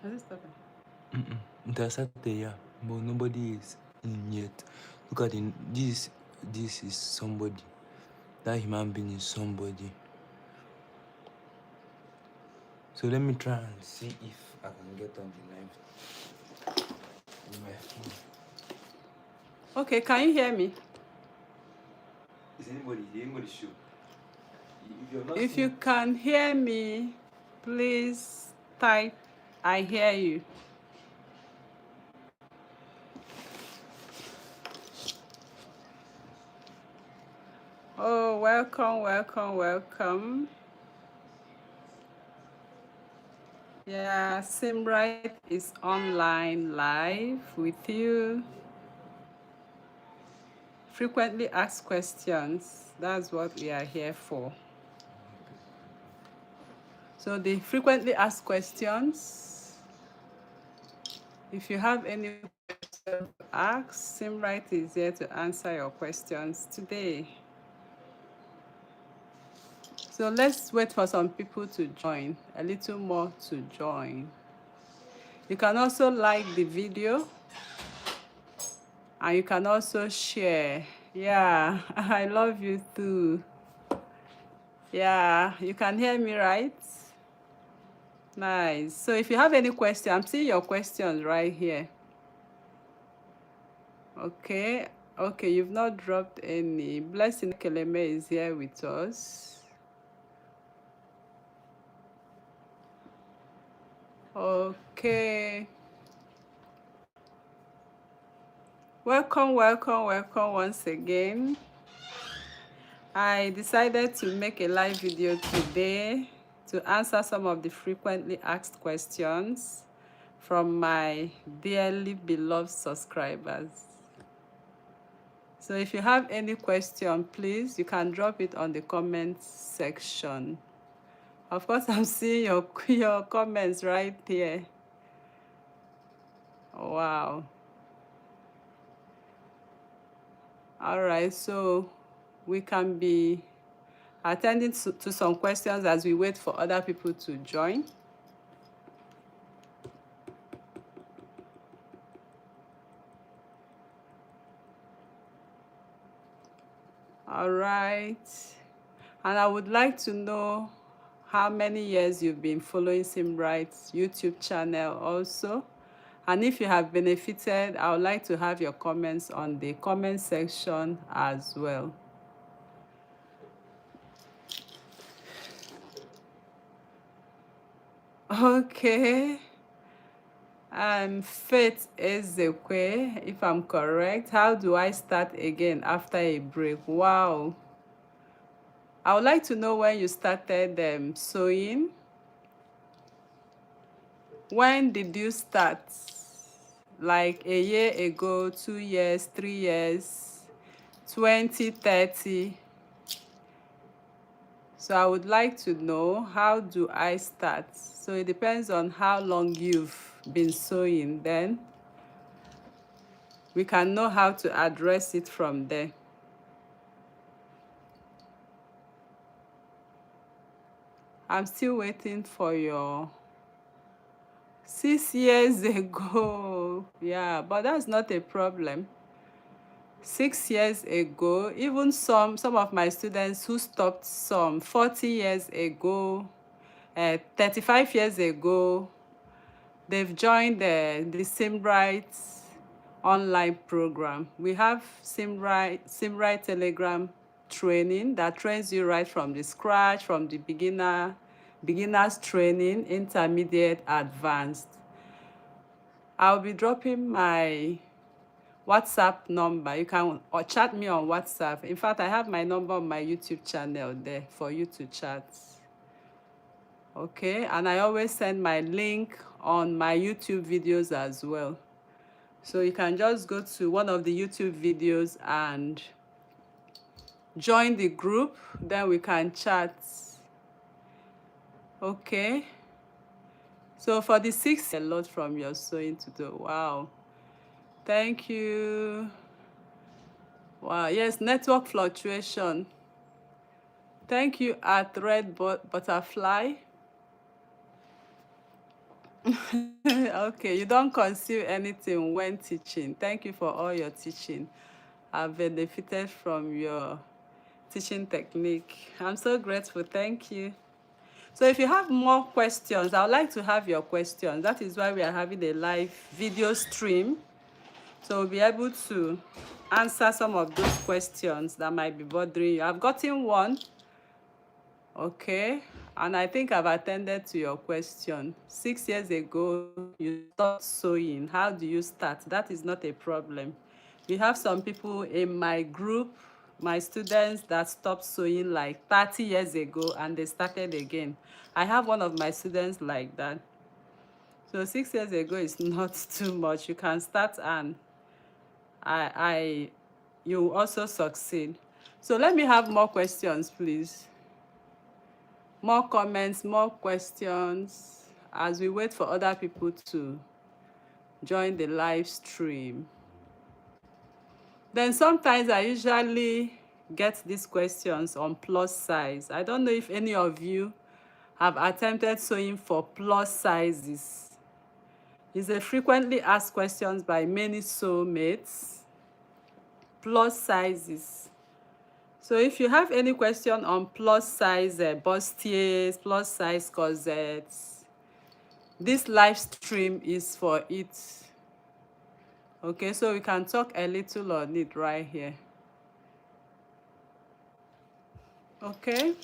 Has it started? It has started, yeah, but nobody is in yet. Look at it. This is somebody. That human being is somebody. So let me try and see if I can get on the live with my phone. Okay, can you hear me? Is anybody show? If you're not If you can hear me, please type I hear you. Oh, welcome. Yeah, Seamrite is online live with you. Frequently asked questions. That's what we are here for. So the frequently asked questions, if you have any questions to ask, Seamrite is here to answer your questions today. So let's wait for some people to join, a little more to join. You can also like the video and you can also share. Yeah, I love you too. Yeah, you can hear me, right? Nice. So if you have any question, I'm seeing your questions right here. Okay, you've not dropped any. Blessing Keleme is here with us. Okay. Welcome once again. I decided to make a live video today to answer some of the frequently asked questions from my dearly beloved subscribers. So if you have any question, please, you can drop it on the comments section. Of course, I'm seeing your comments right here. Wow. All right, so we can be attending to some questions as we wait for other people to join. All right. And I would like to know how many years you've been following Seamrite's YouTube channel also. And if you have benefited, I would like to have your comments on the comment section as well. Okay. Faith Ezekwe, if I'm correct. How do I start again after a break? Wow. I would like to know when you started sewing. When did you start? Like a year ago, 2 years, 3 years, 20, 30? So I would like to know, how do I start? So it depends on how long you've been sewing, then we can know how to address it from there. I'm still waiting for your 6 years ago. Yeah, but that's not a problem. 6 years ago, even some of my students who stopped some 40 years ago, 35 years ago, they've joined the Seamrite online program. We have Seamrite Telegram training that trains you right from the scratch, from the beginners training, intermediate, advanced. I'll be dropping my WhatsApp number. You can chat me on WhatsApp. In fact, I have my number on my YouTube channel there for you to chat. Okay, and I always send my link on my YouTube videos as well. So you can just go to one of the YouTube videos and join the group, then we can chat. Okay. So for the 6, a lot from your sewing to do. Wow. Thank you. Wow, yes, network fluctuation. Thank you at Red Butterfly. Okay, you don't conceal anything when teaching. Thank you for all your teaching. I've benefited from your teaching technique. I'm so grateful. Thank you. So if you have more questions, I would like to have your questions. That is why we are having a live video stream. So we'll be able to answer some of those questions that might be bothering you. I've gotten one. Okay. And I think I've attended to your question. 6 years ago, you stopped sewing. How do you start? That is not a problem. We have some people in my group, my students, that stopped sewing like 30 years ago and they started again. I have one of my students like that. So 6 years ago is not too much. You can start and you also succeed. So let me have more questions, please. More comments, more questions as we wait for other people to join the live stream. Then sometimes I usually get these questions on plus size. I don't know if any of you have attempted sewing for plus sizes. It's a frequently asked questions by many sewmates. Plus sizes. So if you have any question on plus size bustiers, plus size corsets, this live stream is for it. Okay, so we can talk a little on it right here. Okay,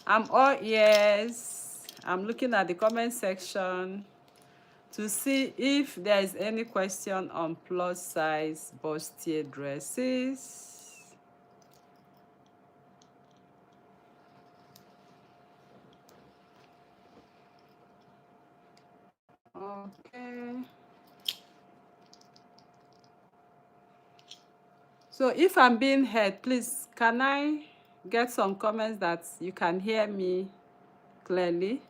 I'm all ears. I'm looking at the comment section to see if there is any question on plus size bustier dresses. Okay. So if I'm being heard, please, can I get some comments that you can hear me clearly?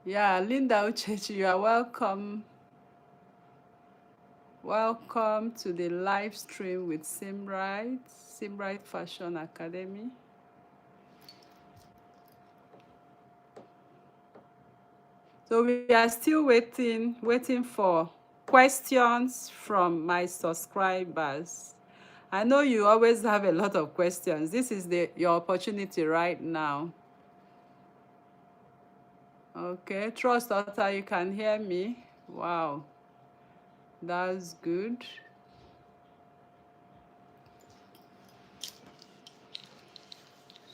Yeah, Linda Uchechi, you are welcome. Welcome to the live stream with Seamrite, Seamrite Fashion Academy. So we are still waiting for questions from my subscribers. I know you always have a lot of questions. This is your opportunity right now. Okay, Trust Daughter, you can hear me? Wow, that's good.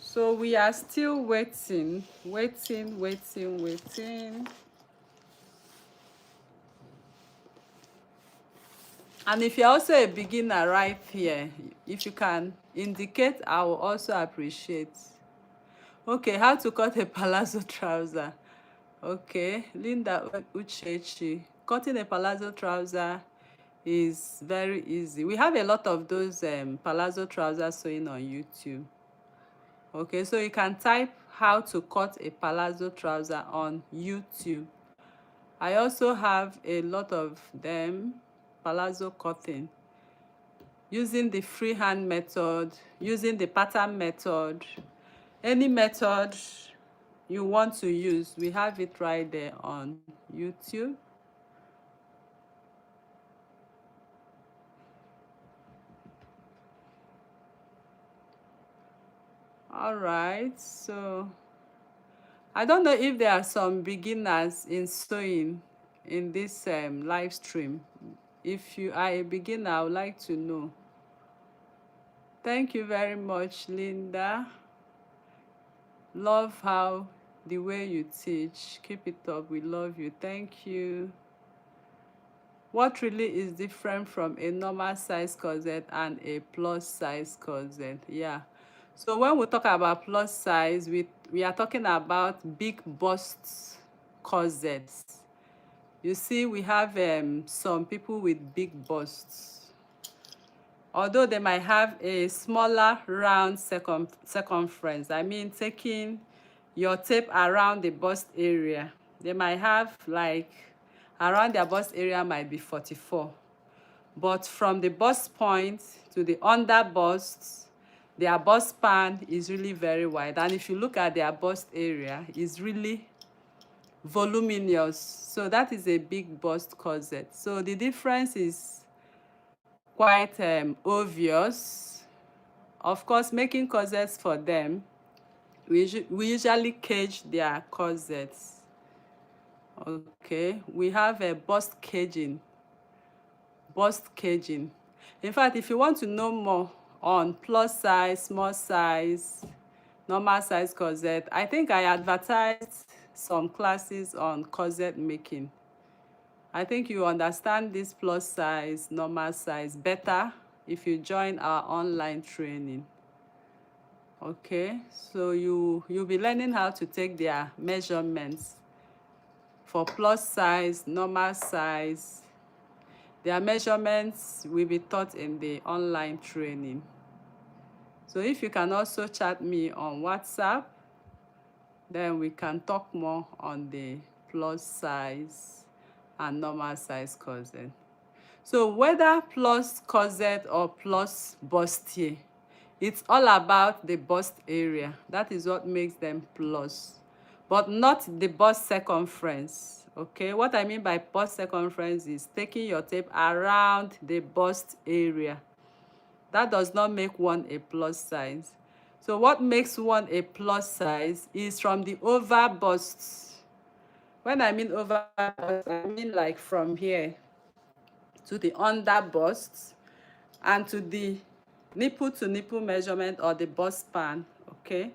So we are still waiting. And if you're also a beginner right here, if you can indicate, I will also appreciate. Okay, how to cut a palazzo trouser. Okay, Linda Uchechi. Cutting a palazzo trouser is very easy. We have a lot of those palazzo trousers sewing on YouTube. Okay, so you can type how to cut a palazzo trouser on YouTube. I also have a lot of them, palazzo cutting, using the freehand method, using the pattern method, any method you want to use, we have it right there on YouTube. All right, so I don't know if there are some beginners in sewing in this live stream. If you are a beginner, I would like to know. Thank you very much, Linda. Love how the way you teach. Keep it up. We love you. Thank you. What really is different from a normal size corset and a plus size corset? Yeah. So when we talk about plus size, we are talking about big bust corsets. You see, we have some people with big busts. Although they might have a smaller round circumference, I mean, taking your tape around the bust area, they might have like around their bust area might be 44. But from the bust point to the under bust, their bust span is really very wide. And if you look at their bust area, it's really voluminous. So that is a big bust corset. So the difference is quite obvious. Of course, making corsets for them, we usually cage their corsets. Okay, we have a bust caging. Bust caging. In fact, if you want to know more on plus size, small size, normal size corset, I think I advertised some classes on corset making. I think you understand this plus size, normal size better if you join our online training. Okay, so you'll be learning how to take their measurements for plus size, normal size. Their measurements will be taught in the online training. So if you can also chat me on WhatsApp, then we can talk more on the plus size and normal size corset. So whether plus corset or plus bustier, it's all about the bust area. That is what makes them plus, but not the bust circumference. Okay, what I mean by bust circumference is taking your tape around the bust area. That does not make one a plus size. So what makes one a plus size is from the over bust. When I mean over bust, I mean like from here to the under bust and to the nipple to nipple measurement or the bust span. Okay,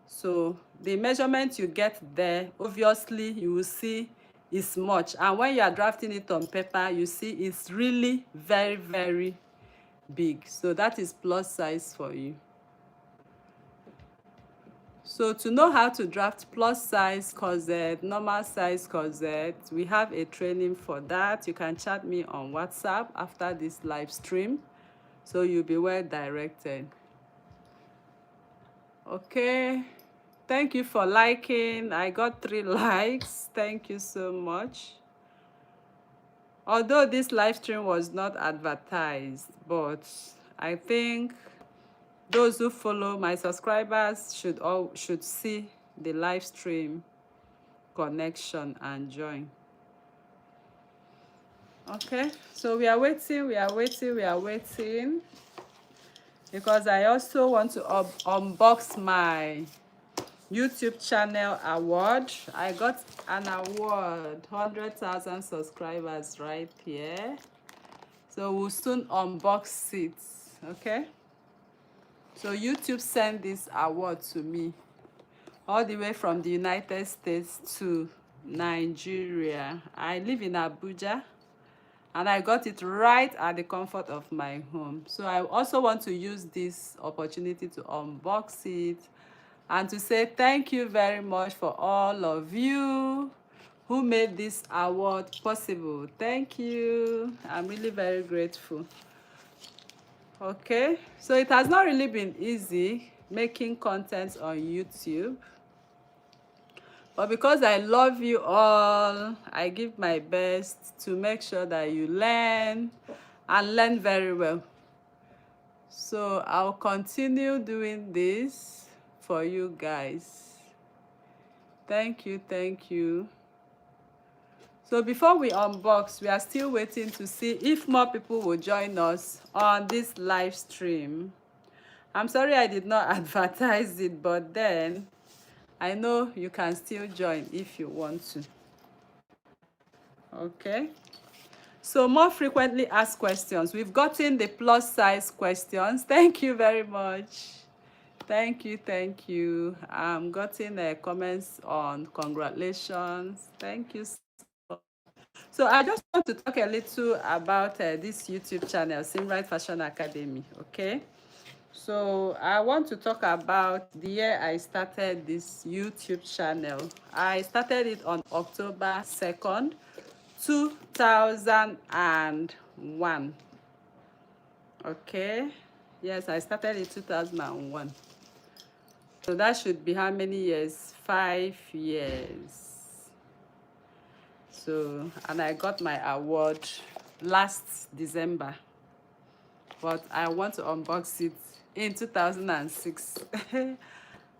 so the measurement you get there, obviously you will see is much, and when you are drafting it on paper, you see it's really very, very big. So that is plus size for you. So to know how to draft plus size corset, normal size corset, we have a training for that. You can chat me on WhatsApp after this live stream, so you'll be well directed. Okay, thank you for liking. I got 3 likes. Thank you so much. Although this live stream was not advertised, but I think those who follow, my subscribers, should see the live stream connection and join. Okay, so we are waiting, because I also want to unbox my YouTube channel award. I got an award, 100,000 subscribers right here. So we'll soon unbox it. Okay, so YouTube sent this award to me all the way from the United States to Nigeria. I live in Abuja, and I got it right at the comfort of my home. So I also want to use this opportunity to unbox it and to say thank you very much for all of you who made this award possible. Thank you. I'm really very grateful. Okay, so it has not really been easy making content on YouTube, but because I love you all, I give my best to make sure that you learn and learn very well. So I'll continue doing this for you guys. Thank you, thank you. So before we unbox, we are still waiting to see if more people will join us on this live stream. I'm sorry I did not advertise it, but then I know you can still join if you want to. Okay, so more frequently asked questions. We've gotten the plus size questions. Thank you very much. Thank you, thank you. I'm getting comments on congratulations. Thank you so much. So I just want to talk a little about this YouTube channel, Seamrite Fashion Academy. Okay, so I want to talk about the year I started this YouTube channel. I started it on October 2nd, 2001. Okay, yes, I started in 2001. So that should be how many years? 5 years. So, and I got my award last December, but I want to unbox it in 2006.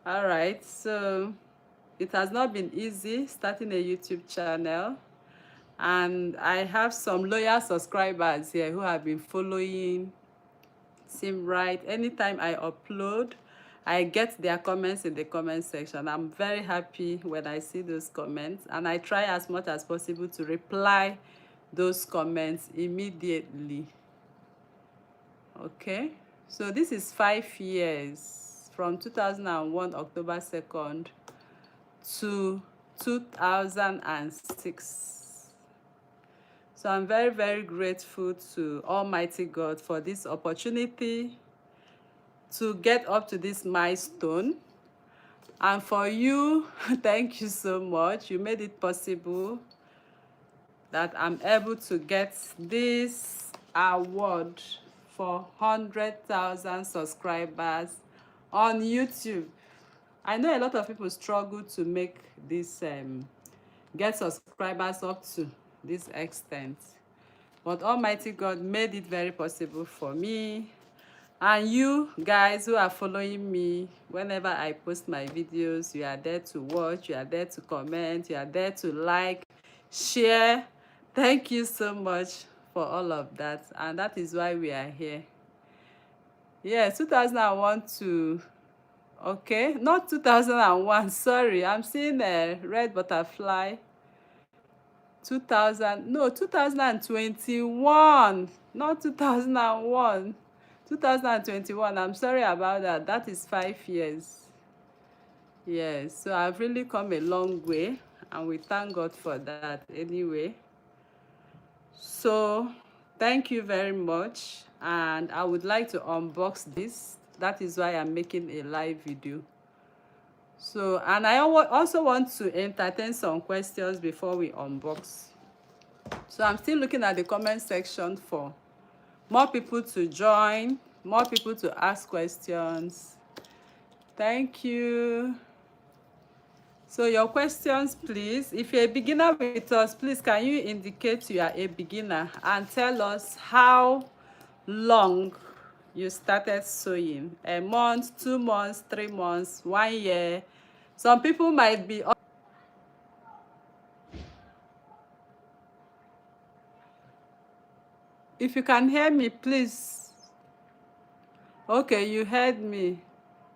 All right, so it has not been easy starting a YouTube channel, and I have some loyal subscribers here who have been following Seamrite. Anytime I upload, I get their comments in the comment section. I'm very happy when I see those comments, and I try as much as possible to reply those comments immediately. Okay, so this is 5 years from 2001 October 2nd to 2006. So I'm very, very grateful to Almighty God for this opportunity to get up to this milestone. And for you, thank you so much. You made it possible that I'm able to get this award for 100,000 subscribers on YouTube. I know a lot of people struggle to make this, get subscribers up to this extent. But Almighty God made it very possible for me. And you guys who are following me, whenever I post my videos, you are there to watch, you are there to comment, you are there to like, share. Thank you so much for all of that. And that is why we are here. Yes, 2001 to, okay, not 2001, sorry, I'm seeing a red butterfly. 2000, no, 2021, not 2001. 2021, I'm sorry about that. That is 5 years. Yes, so I've really come a long way, and we thank God for that anyway. So thank you very much, and I would like to unbox this. That is why I'm making a live video. So, and I also want to entertain some questions before we unbox. So I'm still looking at the comment section for more people to join, more people to ask questions. Thank you. So your questions, please. If you're a beginner with us, please can you indicate you are a beginner and tell us how long you started sewing? A month, 2 months, 3 months, 1 year. Some people might be... If you can hear me, please. Okay, you heard me.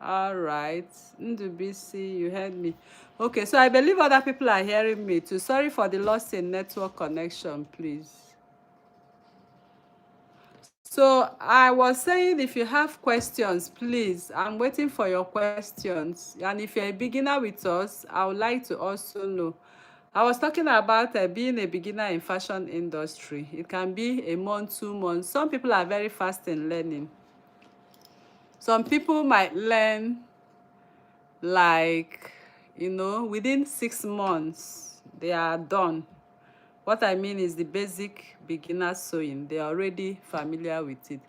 All right. Ndubisi, you heard me. Okay, so I believe other people are hearing me too. Sorry for the loss in network connection, please. So I was saying, if you have questions, please, I'm waiting for your questions. And if you're a beginner with us, I would like to also know. I was talking about being a beginner in fashion industry. It can be a month, 2 months. Some people are very fast in learning. Some people might learn like, you know, within 6 months, they are done. What I mean is the basic beginner sewing. They are already familiar with it.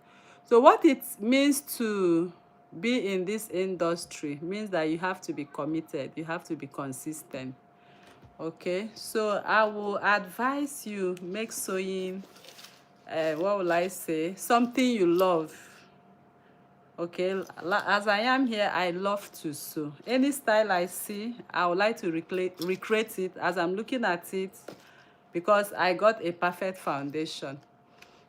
So what it means to be in this industry means that you have to be committed. You have to be consistent. Okay, so I will advise you make sewing, what will I say, something you love. Okay, as I am here, I love to sew. Any style I see, I would like to recreate it as I'm looking at it, because I got a perfect foundation.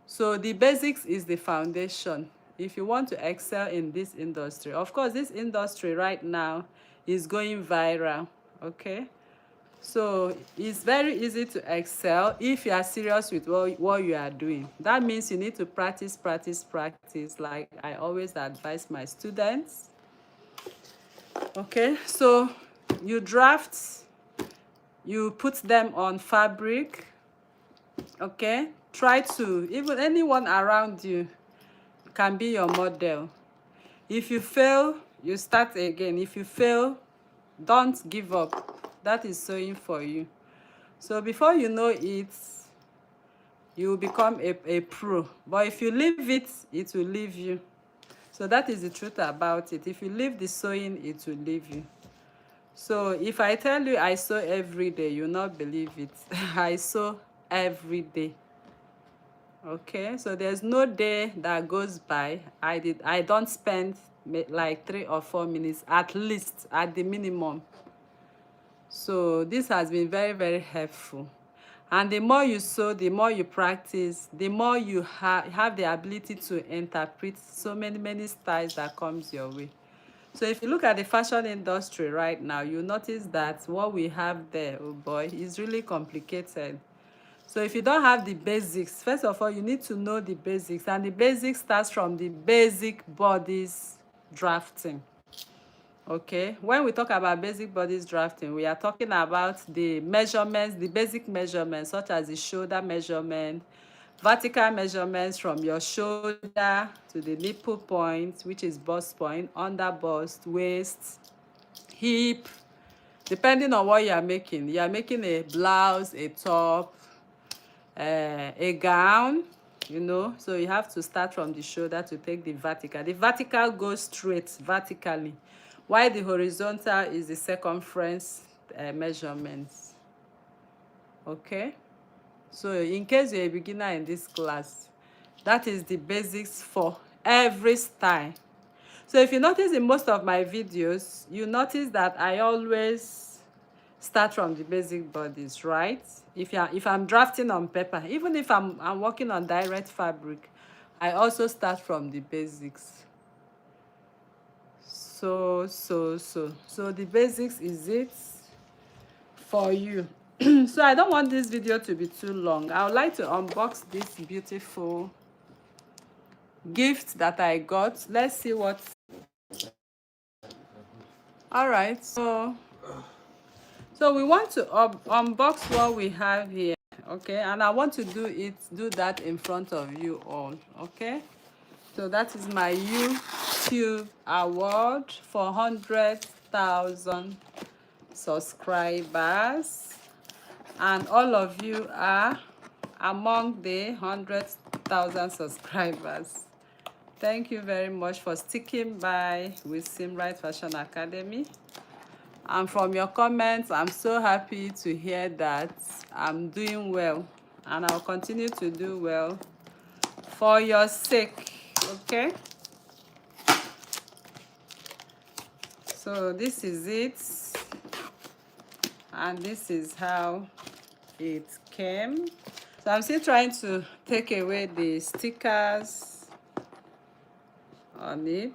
So the basics is the foundation. If you want to excel in this industry, of course, this industry right now is going viral. Okay, so it's very easy to excel if you are serious with what you are doing. That means you need to practice, practice, practice, like I always advise my students. Okay, so you draft, you put them on fabric. Okay, try to, even anyone around you can be your model. If you fail, you start again. If you fail, don't give up. That is sewing for you. So before you know it, you will become a pro. But if you leave it, it will leave you. So that is the truth about it. If you leave the sewing, it will leave you. So if I tell you I sew every day, you will not believe it. I sew every day. Okay, so there's no day that goes by I don't spend like 3 or 4 minutes at least, at the minimum. So this has been very, very helpful. And the more you sew, the more you practice, the more you have the ability to interpret so many styles that comes your way. So if you look at the fashion industry right now, you notice that what we have there, oh boy, is really complicated. So if you don't have the basics, first of all, you need to know the basics. And the basics starts from the basic bodies drafting. Okay, when we talk about basic bodies drafting, we are talking about the measurements, the basic measurements, such as the shoulder measurement, vertical measurements from your shoulder to the nipple point, which is bust point, under bust, waist, hip, depending on what you are making. You are making a blouse, a top, a gown, you know, so you have to start from the shoulder to take the vertical. The vertical goes straight vertically, while the horizontal is the circumference measurements. Okay, so in case you're a beginner in this class, that is the basics for every style. So if you notice in most of my videos, you notice that I always start from the basic bodies, right? If I'm drafting on paper, even if I'm working on direct fabric, I also start from the basics. So the basics is it for you. So I don't want this video to be too long. I would like to unbox this beautiful gift that I got. Let's see what. All right, so we want to unbox what we have here. Okay, and I want to do that in front of you all. Okay, so that is my YouTube award for 100,000 subscribers, and all of you are among the 100,000 subscribers. Thank you very much for sticking by with Seamrite Fashion Academy. And from your comments, I'm so happy to hear that I'm doing well, and I'll continue to do well for your sake. Okay, so this is it, and this is how it came. So I'm still trying to take away the stickers on it.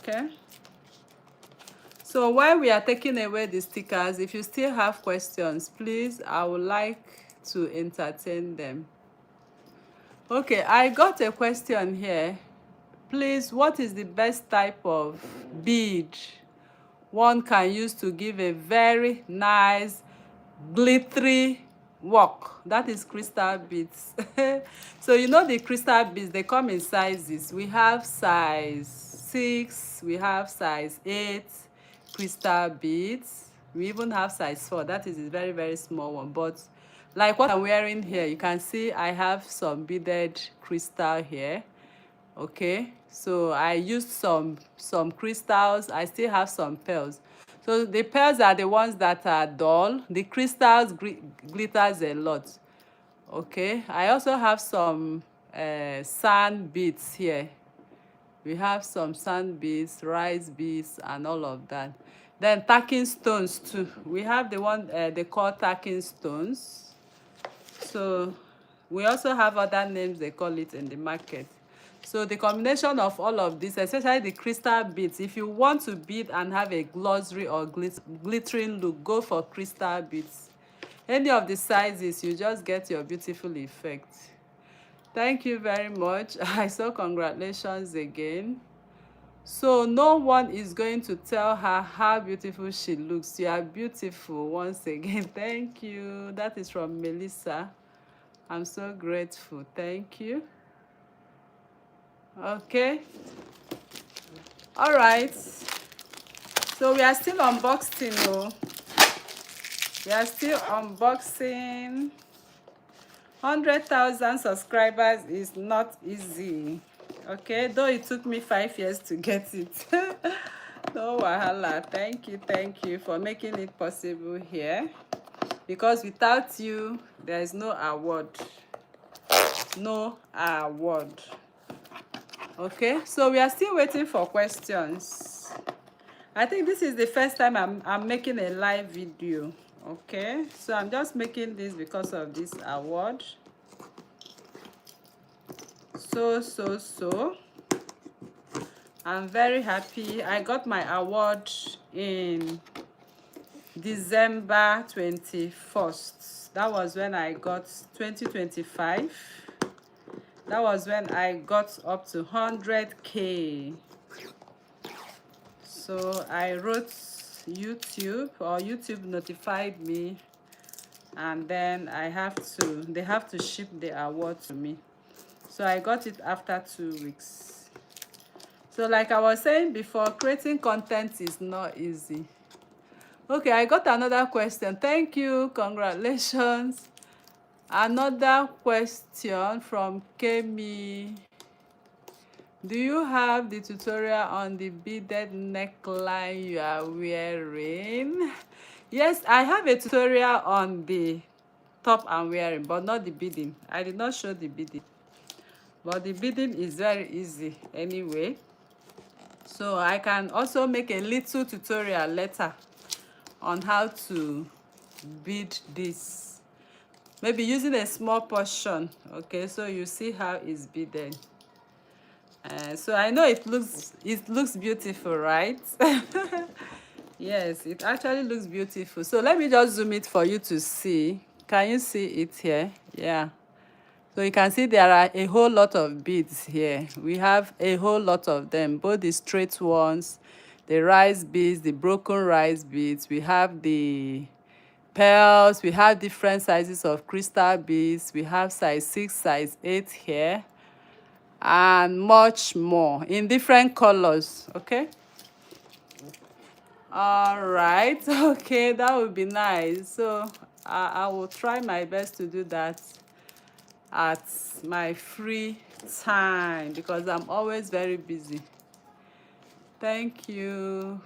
Okay, so while we are taking away the stickers, if you still have questions, please, I would like to entertain them. Okay, I got a question here. Please, what is the best type of bead one can use to give a very nice glittery work? That is crystal beads. So you know the crystal beads, they come in sizes. We have size 6, we have size 8 crystal beads. We even have size 4. That is a very, very small one. But like what I'm wearing here, you can see I have some beaded crystal here. Okay, so I used some crystals. I still have some pearls. So the pearls are the ones that are dull. The crystals glitters a lot. Okay, I also have some sand beads here. We have some sand beads, rice beads, and all of that. Then tacking stones too. We have the one they call tacking stones. So we also have other names they call it in the market. So the combination of all of this, especially the crystal beads, if you want to bead and have a glossy or glittering look, go for crystal beads. Any of the sizes, you just get your beautiful effect. Thank you very much. I so congratulations again. So no one is going to tell her how beautiful she looks. You are beautiful once again. Thank you. That is from Melissa. I'm so grateful. Thank you. Okay, all right, so we are still unboxing. Oh, we are still unboxing. 100,000 subscribers is not easy. Okay, though it took me 5 years to get it. No wahala. Thank you for making it possible here. because without you there is no award. No award. Okay, so we are still waiting for questions. I think this is the first time I'm making a live video. Okay, so I'm just making this because of this award. So I'm very happy. I got my award in December 21st. That was when I got 2025. That was when I got up to 100K. So I wrote YouTube, or YouTube notified me, and then they have to ship the award to me. So I got it after 2 weeks. So like I was saying before, creating content is not easy. Okay, I got another question. Thank you, congratulations. Another question from Kemi. Do you have the tutorial on the beaded neckline you are wearing? Yes, I have a tutorial on the top I'm wearing, but not the beading. I did not show the beading, but the beading is very easy anyway. So I can also make a little tutorial later on how to bead this, maybe using a small portion. Okay, so you see how it's beaded. So I know it looks beautiful, right? Yes, it actually looks beautiful. So let me just zoom it for you to see. Can you see it here? Yeah. So you can see there are a whole lot of beads here. We have a whole lot of them, both the straight ones, the rice beads, the broken rice beads. We have the pearls. We have different sizes of crystal beads. We have size 6, size 8 here, and much more in different colors. Okay, all right. Okay, that would be nice. So I will try my best to do that at my free time, because I'm always very busy. Thank you.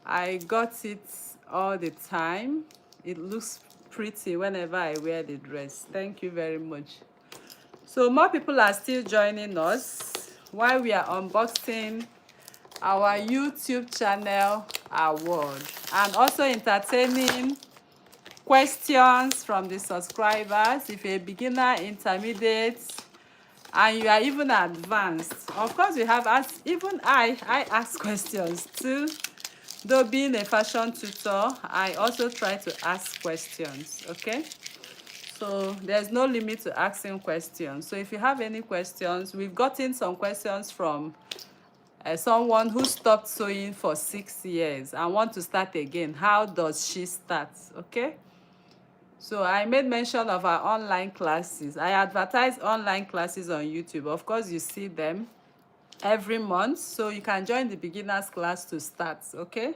I got it all the time. It looks pretty whenever I wear the dress. Thank you very much. So more people are still joining us while we are unboxing our YouTube channel award, and also entertaining questions from the subscribers. If you're a beginner, intermediate, and you are even advanced, of course we have asked, even I ask questions too. Though being a fashion tutor, I also try to ask questions. Okay, so there's no limit to asking questions. So if you have any questions, we've gotten some questions from someone who stopped sewing for 6 years and want to start again. How does she start? Okay, so I made mention of our online classes. I advertise online classes on YouTube. Of course, you see them every month, so you can join the beginners class to start. Okay,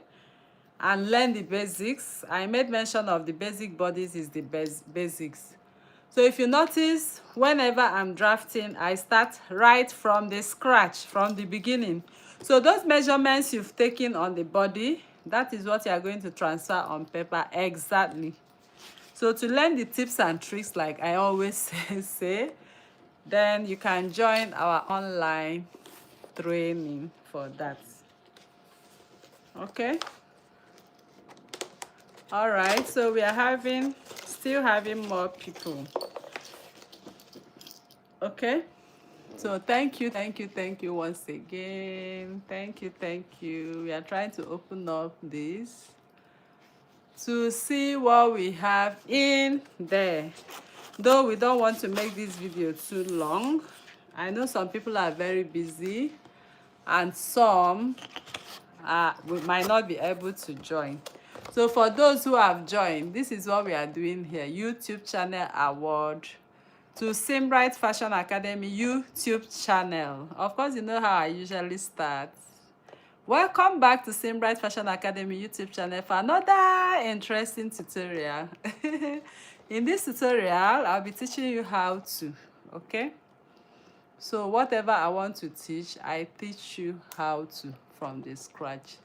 and learn the basics. I made mention of the basic bodies is the basics. So if you notice, whenever I'm drafting, I start right from the scratch, from the beginning. So those measurements you've taken on the body, that is what you are going to transfer on paper exactly. So to learn the tips and tricks, like I always say, then you can join our online training for that. Okay. All right, so we are still having more people. Okay, so thank you once again. Thank you. We are trying to open up this to see what we have in there, though we don't want to make this video too long. I know some people are very busy, and some we might not be able to join. So for those who have joined, this is what we are doing here: YouTube channel award to Seamrite Fashion Academy YouTube channel. Of course, you know how I usually start. Welcome back to Seamrite Fashion Academy YouTube channel for another interesting tutorial. In this tutorial, I'll be teaching you how to, okay? So whatever I want to teach, I teach you how to from the scratch.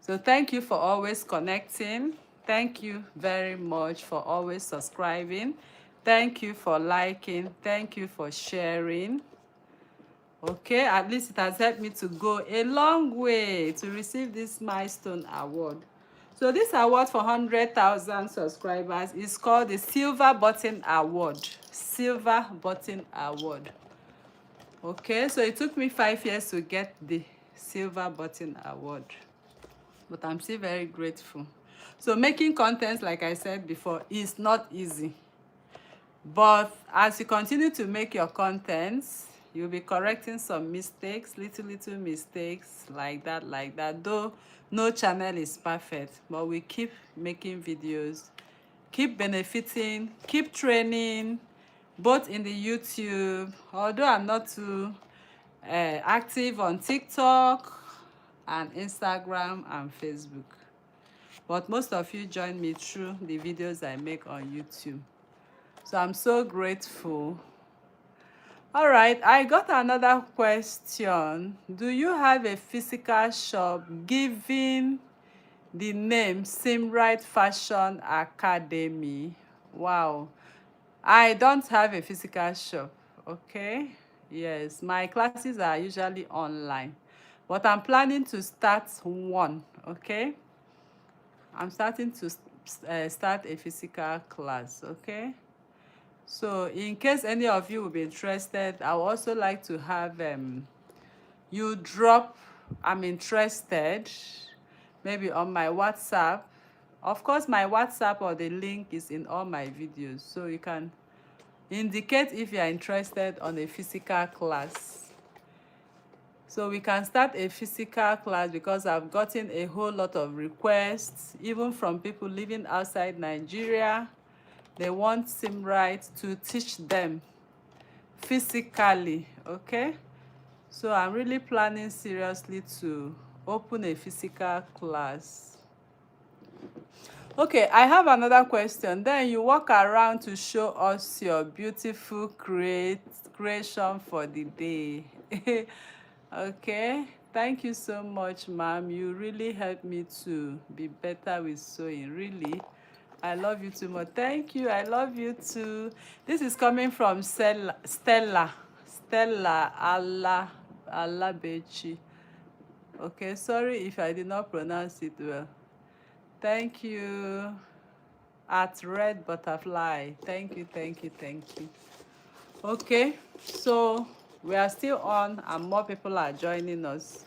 So thank you for always connecting. Thank you very much for always subscribing. Thank you for liking. Thank you for sharing. Okay, at least it has helped me to go a long way to receive this milestone award. So this award for 100,000 subscribers is called the Silver Button Award. Silver Button Award. Okay, so it took me 5 years to get the Silver Button Award, but I'm still very grateful. So making content, like I said before, is not easy. But as you continue to make your contents, you'll be correcting some mistakes, little mistakes like that. Though no channel is perfect, but we keep making videos, keep benefiting, keep training, both in the YouTube, although I'm not too active on TikTok and Instagram and Facebook. But most of you join me through the videos I make on YouTube. So I'm so grateful. All right, I got another question. Do you have a physical shop given the name Seamrite Fashion Academy? Wow. I don't have a physical shop, okay? Yes, my classes are usually online, but I'm planning to start one, okay? I'm starting to start a physical class, okay? So in case any of you will be interested, I would also like to have you drop I'm interested maybe on my WhatsApp. Of course, my WhatsApp or the link is in all my videos, so you can indicate if you are interested on a physical class. So we can start a physical class because I've gotten a whole lot of requests, even from people living outside Nigeria. They want Seamrite to teach them physically, okay? So I'm really planning seriously to open a physical class. Okay, I have another question. Then you walk around to show us your beautiful creation for the day. Okay, thank you so much, ma'am. You really helped me to be better with sewing, really. I love you too much. Thank you. I love you too. This is coming from Stella Alabechi. Okay, sorry if I did not pronounce it well. Thank you. At Red Butterfly. Thank you, thank you, thank you. Okay, so we are still on and more people are joining us.